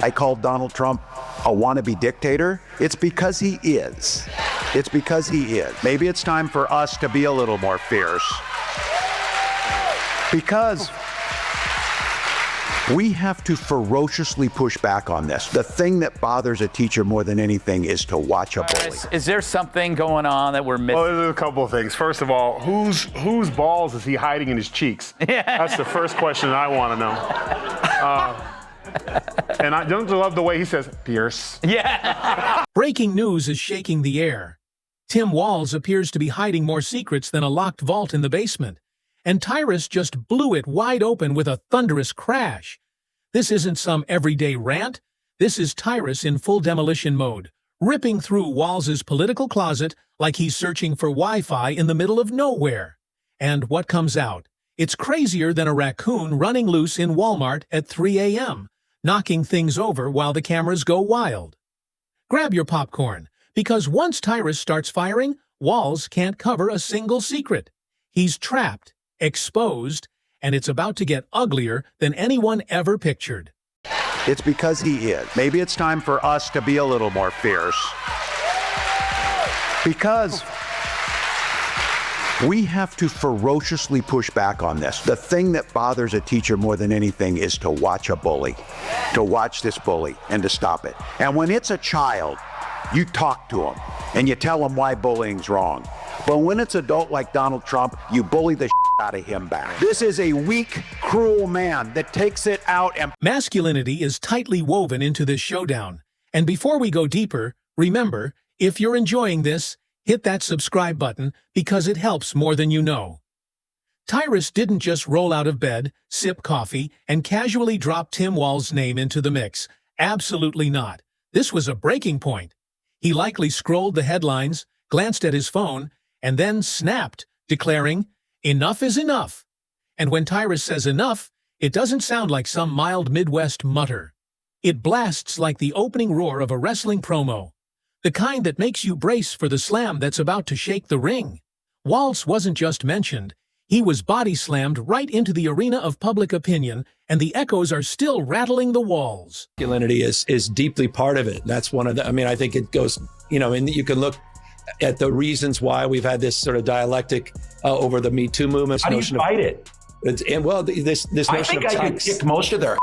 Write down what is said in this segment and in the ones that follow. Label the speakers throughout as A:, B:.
A: I called Donald Trump a wannabe dictator. It's because he is. It's because he is. Maybe it's time for us to be a little more fierce. Because we have to ferociously push back on this. The thing that bothers a teacher more than anything is to watch a bully.
B: Is there something going on that we're missing?
C: Well, there's a couple of things. First of all, whose balls is he hiding in his cheeks?
B: Yeah.
C: That's the first question I want to know. And I don't love the way he says, Pierce.
B: Yeah.
D: Breaking news is shaking the air. Tim Walz appears to be hiding more secrets than a locked vault in the basement. And Tyrus just blew it wide open with a thunderous crash. This isn't some everyday rant. This is Tyrus in full demolition mode, ripping through Walz's political closet like he's searching for Wi-Fi in the middle of nowhere. And what comes out? It's crazier than a raccoon running loose in Walmart at 3 a.m., knocking things over while the cameras go wild. Grab your popcorn, because once Tyrus starts firing, Walz can't cover a single secret. He's trapped, exposed, and it's about to get uglier than anyone ever pictured.
A: It's because he is. Maybe it's time for us to be a little more fierce. Because we have to ferociously push back on this. The thing that bothers a teacher more than anything is to watch a bully, to watch this bully and to stop it. And when it's a child, you talk to them and you tell them why bullying's wrong. But when it's adult like Donald Trump, you bully the out of him back. This is a weak, cruel man that takes it out and...
D: Masculinity is tightly woven into this showdown. And before we go deeper, remember, if you're enjoying this, hit that subscribe button because it helps more than you know. Tyrus didn't just roll out of bed, sip coffee, and casually drop Tim Walz's name into the mix. Absolutely not. This was a breaking point. He likely scrolled the headlines, glanced at his phone, and then snapped, declaring, "Enough is enough." And when Tyrus says enough, it doesn't sound like some mild Midwest mutter. It blasts like the opening roar of a wrestling promo, the kind that makes you brace for the slam that's about to shake the ring. Walz wasn't just mentioned. He was body slammed right into the arena of public opinion, and the echoes are still rattling the walls.
E: Masculinity is deeply part of it. That's one of the, I think it goes, and you can look at the reasons why we've had this sort of dialectic over the Me Too movement.
F: How do you fight it?
E: This notion
F: I think I could kick most of their.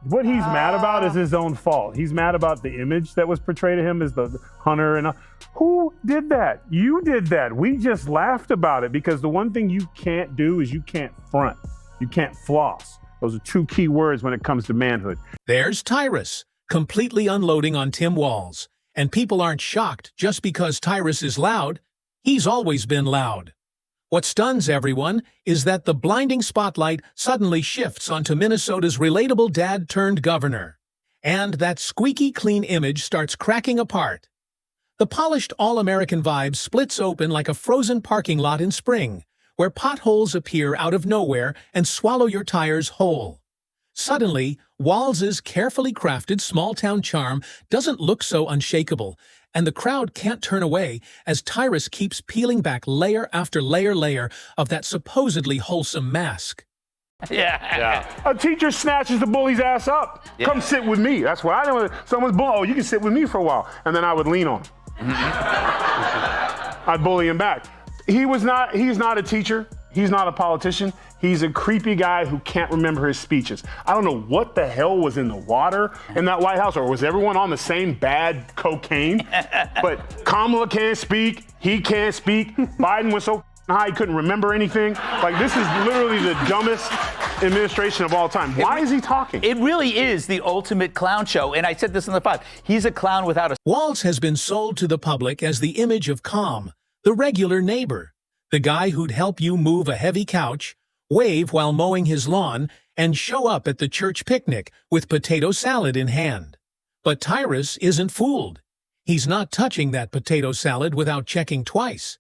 C: What he's mad about is his own fault. He's mad about the image that was portrayed of him as the hunter. And who did that? You did that. We just laughed about it because the one thing you can't do is you can't front. You can't floss. Those are two key words when it comes to manhood.
D: There's Tyrus, completely unloading on Tim Walz. And people aren't shocked just because Tyrus is loud. He's always been loud. What stuns everyone is that the blinding spotlight suddenly shifts onto Minnesota's relatable dad-turned-governor. And that squeaky clean image starts cracking apart. The polished all-American vibe splits open like a frozen parking lot in spring, where potholes appear out of nowhere and swallow your tires whole. Suddenly, Walz's carefully crafted small-town charm doesn't look so unshakable, and the crowd can't turn away as Tyrus keeps peeling back layer after layer of that supposedly wholesome mask.
B: Yeah.
C: A teacher snatches the bully's ass up.
B: Yeah.
C: Come sit with me. That's what I know. Someone's bullying. Oh, you can sit with me for a while. And then I would lean on him. I'd bully him back. He's not a teacher. He's not a politician. He's a creepy guy who can't remember his speeches. I don't know what the hell was in the water in that White House, or was everyone on the same bad cocaine? But Kamala can't speak. He can't speak. Biden was so high he couldn't remember anything. Like, this is literally the dumbest administration of all time. Why is he talking?
B: It really is the ultimate clown show. And I said this in the 5. He's a clown without a...
D: Walz has been sold to the public as the image of calm, the regular neighbor, the guy who'd help you move a heavy couch, wave while mowing his lawn, and show up at the church picnic with potato salad in hand. But Tyrus isn't fooled. He's not touching that potato salad without checking twice.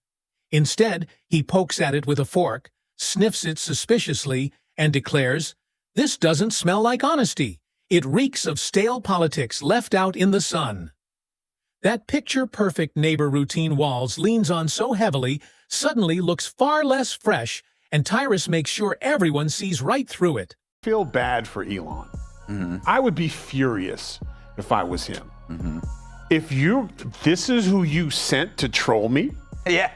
D: Instead, he pokes at it with a fork, sniffs it suspiciously, and declares, "This doesn't smell like honesty. It reeks of stale politics left out in the sun." That picture-perfect neighbor routine Walz leans on so heavily suddenly looks far less fresh, and Tyrus makes sure everyone sees right through it.
C: I feel bad for Elon. I would be furious if I was him. If this is who you sent to troll me?
B: Yeah.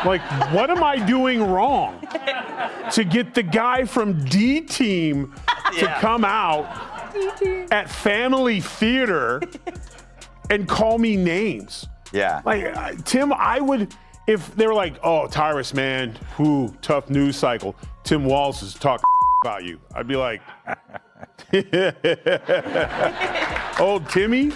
C: Like, what am I doing wrong to get the guy from D Team to come out at Family Theater and call me names?
B: Yeah.
C: Like, Tim, I would, if they were like, oh, Tyrus, man, tough news cycle. Tim Walz is talking about you. I'd be like, old Timmy,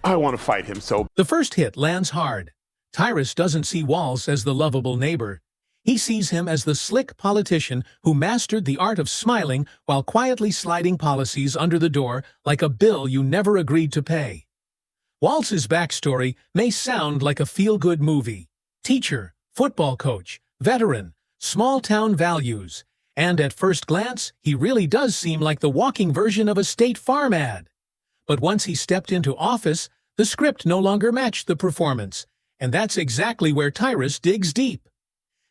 C: I want to fight him so.
D: The first hit lands hard. Tyrus doesn't see Walz as the lovable neighbor. He sees him as the slick politician who mastered the art of smiling while quietly sliding policies under the door like a bill you never agreed to pay. Walz's backstory may sound like a feel-good movie. Teacher, football coach, veteran, small-town values. And at first glance, he really does seem like the walking version of a State Farm ad. But once he stepped into office, the script no longer matched the performance. And that's exactly where Tyrus digs deep.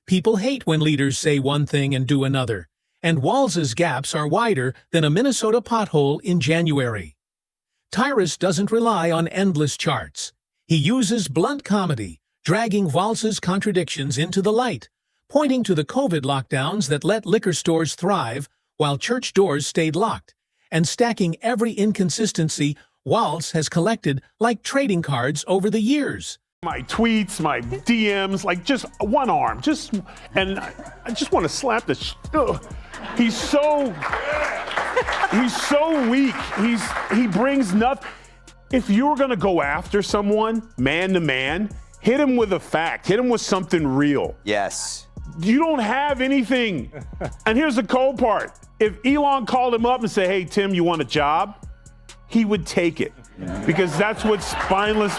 D: People hate when leaders say one thing and do another. And Walz's gaps are wider than a Minnesota pothole in January. Tyrus doesn't rely on endless charts. He uses blunt comedy, dragging Walz's contradictions into the light, pointing to the COVID lockdowns that let liquor stores thrive while church doors stayed locked, and stacking every inconsistency Walz has collected like trading cards over the years.
C: My tweets, my DMs, like just one arm, and I just want to slap the. He's so weak. He brings nothing. If you were gonna go after someone, man to man, hit him with a fact. Hit him with something real.
B: Yes.
C: You don't have anything. And here's the cold part. If Elon called him up and said, hey, Tim, you want a job? He would take it. Because that's what spineless,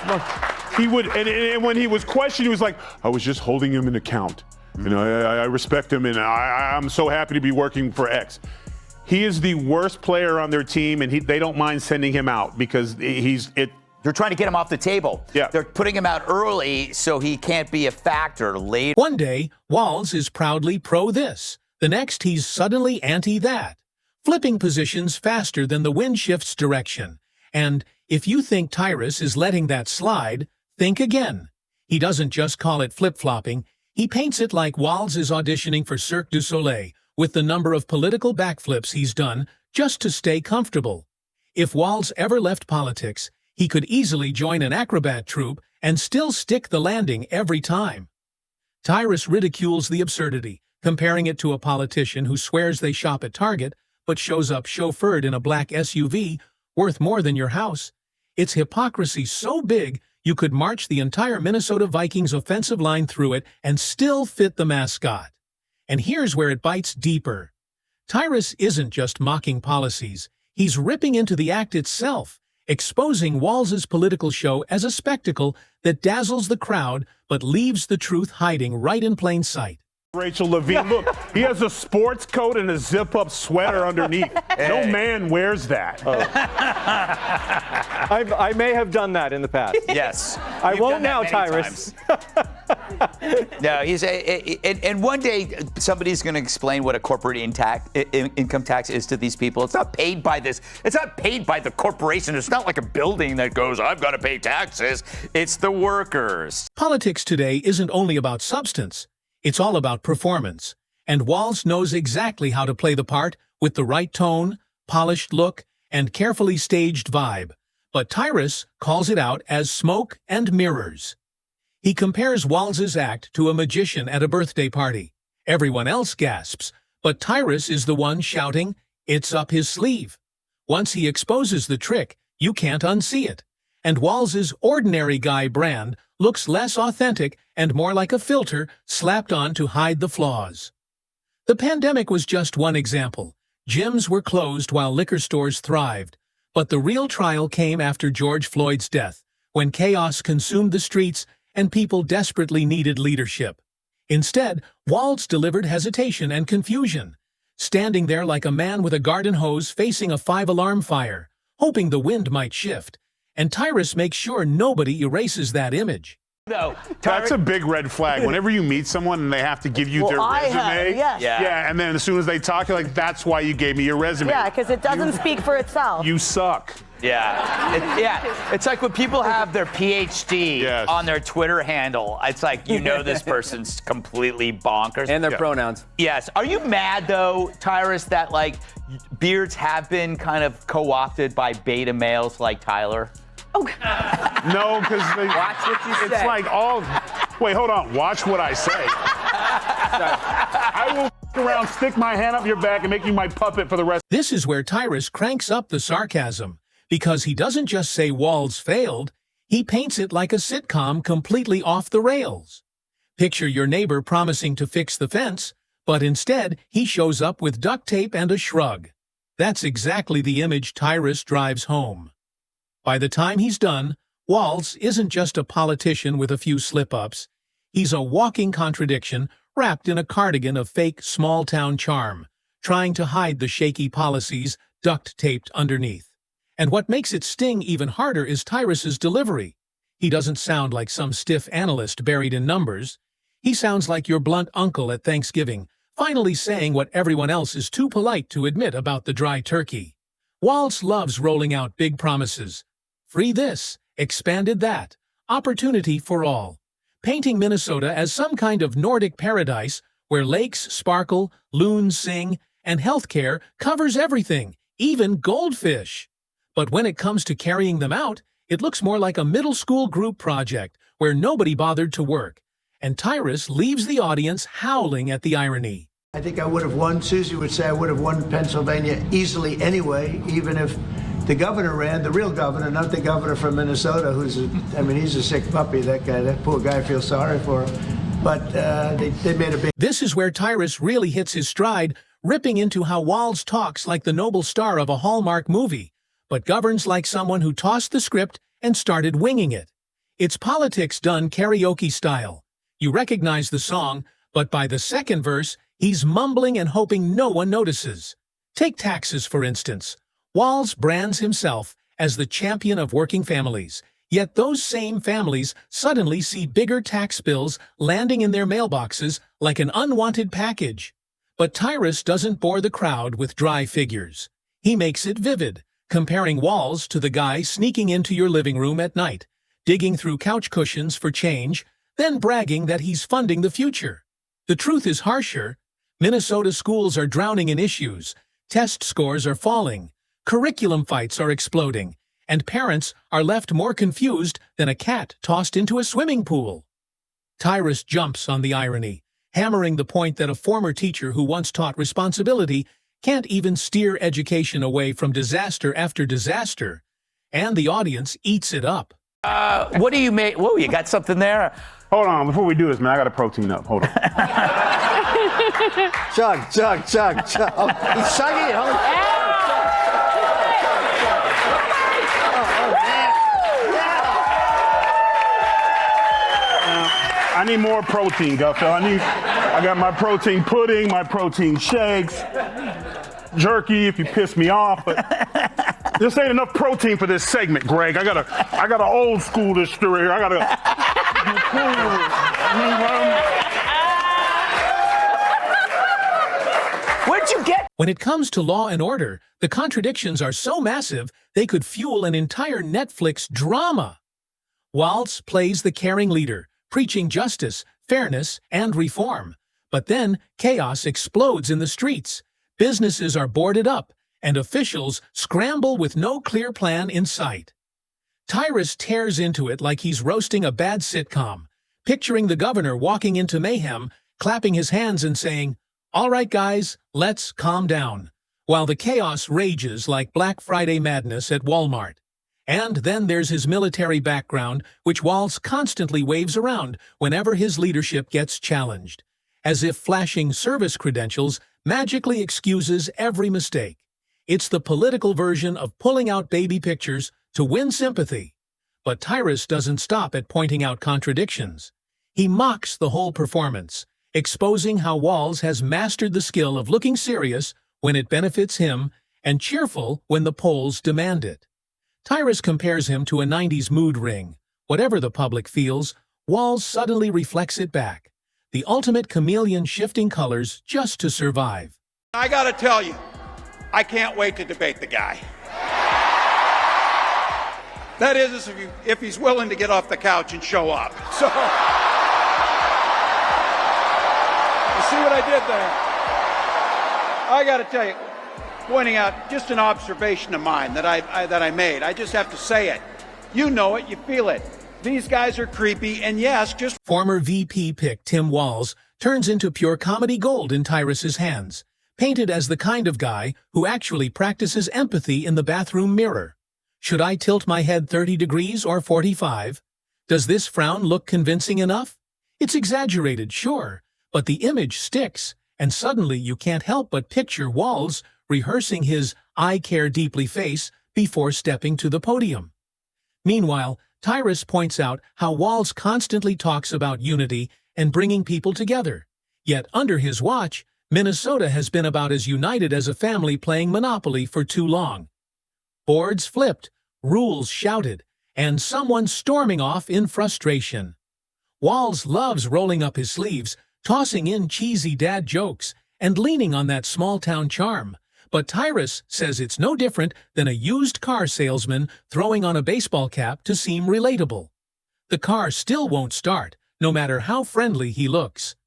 C: he would, and when he was questioned, he was like, I was just holding him in account. You know, I respect him and I'm so happy to be working for X. He is the worst player on their team and they don't mind sending him out because
B: They're trying to get him off the table.
C: Yeah.
B: They're putting him out early so he can't be a factor later.
D: One day, Walz is proudly pro this. The next, he's suddenly anti that, flipping positions faster than the wind shifts direction. And if you think Tyrus is letting that slide, think again. He doesn't just call it flip-flopping. He paints it like Walz is auditioning for Cirque du Soleil with the number of political backflips he's done just to stay comfortable. If Walz ever left politics, he could easily join an acrobat troupe and still stick the landing every time. Tyrus ridicules the absurdity, comparing it to a politician who swears they shop at Target but shows up chauffeured in a black SUV worth more than your house. It's hypocrisy so big you could march the entire Minnesota Vikings offensive line through it and still fit the mascot. And here's where it bites deeper. Tyrus isn't just mocking policies, he's ripping into the act itself, exposing Walz's political show as a spectacle that dazzles the crowd but leaves the truth hiding right in plain sight.
C: Rachel Levine, look, he has a sports coat and a zip-up sweater underneath. No man wears that.
G: I may have done that in the past.
B: Yes.
G: I
B: You've
G: won't
B: done that
G: now,
B: many
G: Tyrus.
B: No, and one day somebody's going to explain what a corporate income tax is to these people. It's not paid by this. It's not paid by the corporation. It's not like a building that goes, I've got to pay taxes. It's the workers.
D: Politics today isn't only about substance. It's all about performance. And Walz knows exactly how to play the part with the right tone, polished look, and carefully staged vibe. But Tyrus calls it out as smoke and mirrors. He compares Walz's act to a magician at a birthday party. Everyone else gasps, but Tyrus is the one shouting, it's up his sleeve. Once he exposes the trick, you can't unsee it. And Walz's ordinary guy brand looks less authentic and more like a filter slapped on to hide the flaws. The pandemic was just one example. Gyms were closed while liquor stores thrived. But the real trial came after George Floyd's death, when chaos consumed the streets and people desperately needed leadership. Instead, Walz delivered hesitation and confusion, standing there like a man with a garden hose facing a 5-alarm fire, hoping the wind might shift. And Tyrus makes sure nobody erases that image.
B: No,
C: That's a big red flag. Whenever you meet someone and they have to give you
H: Well,
C: their
H: I
C: resume,
H: have, yes.
C: yeah, and then as soon as they talk, you're like, that's why you gave me your resume.
H: Yeah, because it doesn't speak for itself.
C: You suck.
B: Yeah. It's like when people have their PhD
C: Yes.
B: on their Twitter handle. It's like, you know, this person's completely bonkers.
G: And their pronouns.
B: Yes. Are you mad, though, Tyrus, that, like, beards have been kind of co-opted by beta males like Tyler?
C: No, because
G: Watch what you
C: it's
G: say.
C: like all. Wait, hold on. Watch what I say. I will around, stick my hand up your back, and make you my puppet for the rest.
D: This is where Tyrus cranks up the sarcasm, because he doesn't just say Walz failed, he paints it like a sitcom completely off the rails. Picture your neighbor promising to fix the fence, but instead he shows up with duct tape and a shrug. That's exactly the image Tyrus drives home. By the time he's done, Walz isn't just a politician with a few slip-ups. He's a walking contradiction wrapped in a cardigan of fake small-town charm, trying to hide the shaky policies duct-taped underneath. And what makes it sting even harder is Tyrus's delivery. He doesn't sound like some stiff analyst buried in numbers. He sounds like your blunt uncle at Thanksgiving, finally saying what everyone else is too polite to admit about the dry turkey. Walz loves rolling out big promises. Free this, expanded that, opportunity for all. Painting Minnesota as some kind of Nordic paradise where lakes sparkle, loons sing, and healthcare covers everything, even goldfish. But when it comes to carrying them out, it looks more like a middle school group project where nobody bothered to work. And Tyrus leaves the audience howling at the irony.
I: I think I would have won. Susie would say I would have won Pennsylvania easily anyway, even if the governor ran, the real governor, not the governor from Minnesota, he's a sick puppy, that guy. That poor guy, I feel sorry for him. But they made a big...
D: This is where Tyrus really hits his stride, ripping into how Walz talks like the noble star of a Hallmark movie, but governs like someone who tossed the script and started winging it. It's politics done karaoke style. You recognize the song, but by the second verse, he's mumbling and hoping no one notices. Take taxes, for instance. Walz brands himself as the champion of working families, yet those same families suddenly see bigger tax bills landing in their mailboxes like an unwanted package. But Tyrus doesn't bore the crowd with dry figures. He makes it vivid, comparing Walz to the guy sneaking into your living room at night, digging through couch cushions for change, then bragging that he's funding the future. The truth is harsher. Minnesota schools are drowning in issues, test scores are falling, curriculum fights are exploding, and parents are left more confused than a cat tossed into a swimming pool. Tyrus jumps on the irony, hammering the point that a former teacher who once taught responsibility can't even steer education away from disaster after disaster, and the audience eats it up.
B: What do you make? Whoa, you got something there?
C: Hold on, before we do this, man, I got to protein up. Hold on.
I: Chug, chug, chug, chug. Oh, he's chugging it. Holy...
C: I need more protein, Gutfeld. I got my protein pudding, my protein shakes, jerky if you piss me off, but this ain't enough protein for this segment, Greg. I gotta old school this story here.
B: Where'd you get?
D: When it comes to Law and Order, the contradictions are so massive they could fuel an entire Netflix drama. Walz plays the caring leader, preaching justice, fairness, and reform. But then chaos explodes in the streets. Businesses are boarded up, and officials scramble with no clear plan in sight. Tyrus tears into it like he's roasting a bad sitcom, picturing the governor walking into mayhem, clapping his hands and saying, "All right, guys, let's calm down," while the chaos rages like Black Friday madness at Walmart. And then there's his military background, which Walz constantly waves around whenever his leadership gets challenged, as if flashing service credentials magically excuses every mistake. It's the political version of pulling out baby pictures to win sympathy. But Tyrus doesn't stop at pointing out contradictions. He mocks the whole performance, exposing how Walz has mastered the skill of looking serious when it benefits him and cheerful when the polls demand it. Tyrus compares him to a 90s mood ring. Whatever the public feels, Walz suddenly reflects it back. The ultimate chameleon shifting colors just to survive.
J: I gotta tell you, I can't wait to debate the guy. That is, if he's willing to get off the couch and show up. So, you see what I did there? I gotta tell you, pointing out just an observation of mine that I made. I just have to say it. You know it, you feel it. These guys are creepy, and yes, just...
D: Former VP pick Tim Walz turns into pure comedy gold in Tyrus's hands, painted as the kind of guy who actually practices empathy in the bathroom mirror. Should I tilt my head 30 degrees or 45? Does this frown look convincing enough? It's exaggerated, sure, but the image sticks, and suddenly you can't help but picture Walz rehearsing his "I care deeply" face before stepping to the podium. Meanwhile, Tyrus points out how Walz constantly talks about unity and bringing people together. Yet under his watch, Minnesota has been about as united as a family playing Monopoly for too long. Boards flipped, rules shouted, and someone storming off in frustration. Walz loves rolling up his sleeves, tossing in cheesy dad jokes, and leaning on that small-town charm. But Tyrus says it's no different than a used car salesman throwing on a baseball cap to seem relatable. The car still won't start, no matter how friendly he looks.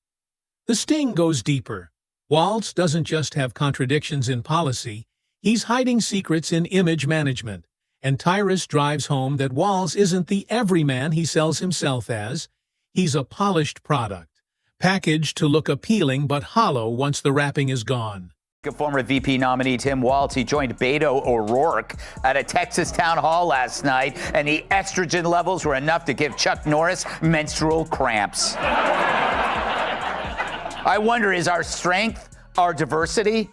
D: The sting goes deeper. Walz doesn't just have contradictions in policy, he's hiding secrets in image management. And Tyrus drives home that Walz isn't the everyman he sells himself as. He's a polished product, packaged to look appealing but hollow once the wrapping is gone.
B: Former VP nominee Tim Walz, he joined Beto O'Rourke at a Texas town hall last night, and the estrogen levels were enough to give Chuck Norris menstrual cramps. I wonder, is our strength our diversity?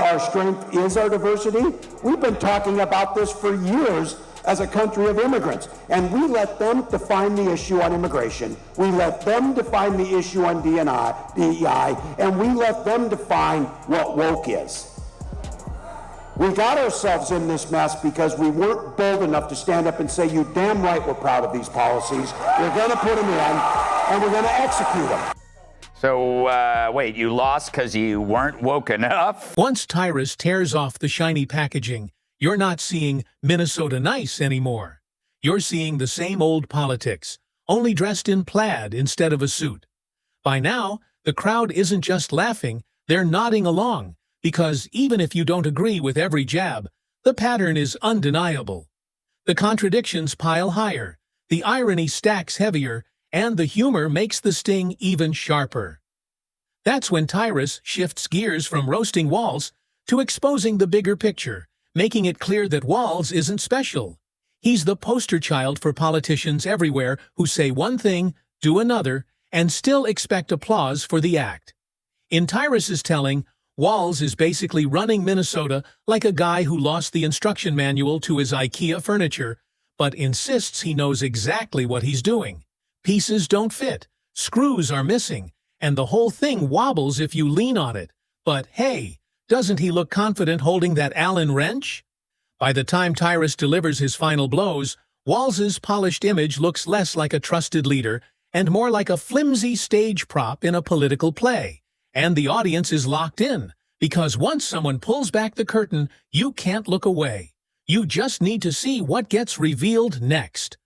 K: Our strength is our diversity. We've been talking about this for years as a country of immigrants, and we let them define the issue on immigration. We let them define the issue on DEI, and we let them define what woke is. We got ourselves in this mess because we weren't bold enough to stand up and say, you damn right we're proud of these policies. We're going to put them in, and we're going to execute them.
B: So, wait, you lost because you weren't woke enough?
D: Once Tyrus tears off the shiny packaging, you're not seeing Minnesota nice anymore. You're seeing the same old politics, only dressed in plaid instead of a suit. By now, the crowd isn't just laughing, they're nodding along, because even if you don't agree with every jab, the pattern is undeniable. The contradictions pile higher, the irony stacks heavier, and the humor makes the sting even sharper. That's when Tyrus shifts gears from roasting Walz to exposing the bigger picture, making it clear that Walz isn't special. He's the poster child for politicians everywhere who say one thing, do another, and still expect applause for the act. In Tyrus's telling, Walz is basically running Minnesota like a guy who lost the instruction manual to his IKEA furniture, but insists he knows exactly what he's doing. Pieces don't fit, screws are missing, and the whole thing wobbles if you lean on it. But hey, doesn't he look confident holding that Allen wrench? By the time Tyrus delivers his final blows, Walz's polished image looks less like a trusted leader and more like a flimsy stage prop in a political play. And the audience is locked in, because once someone pulls back the curtain, you can't look away. You just need to see what gets revealed next.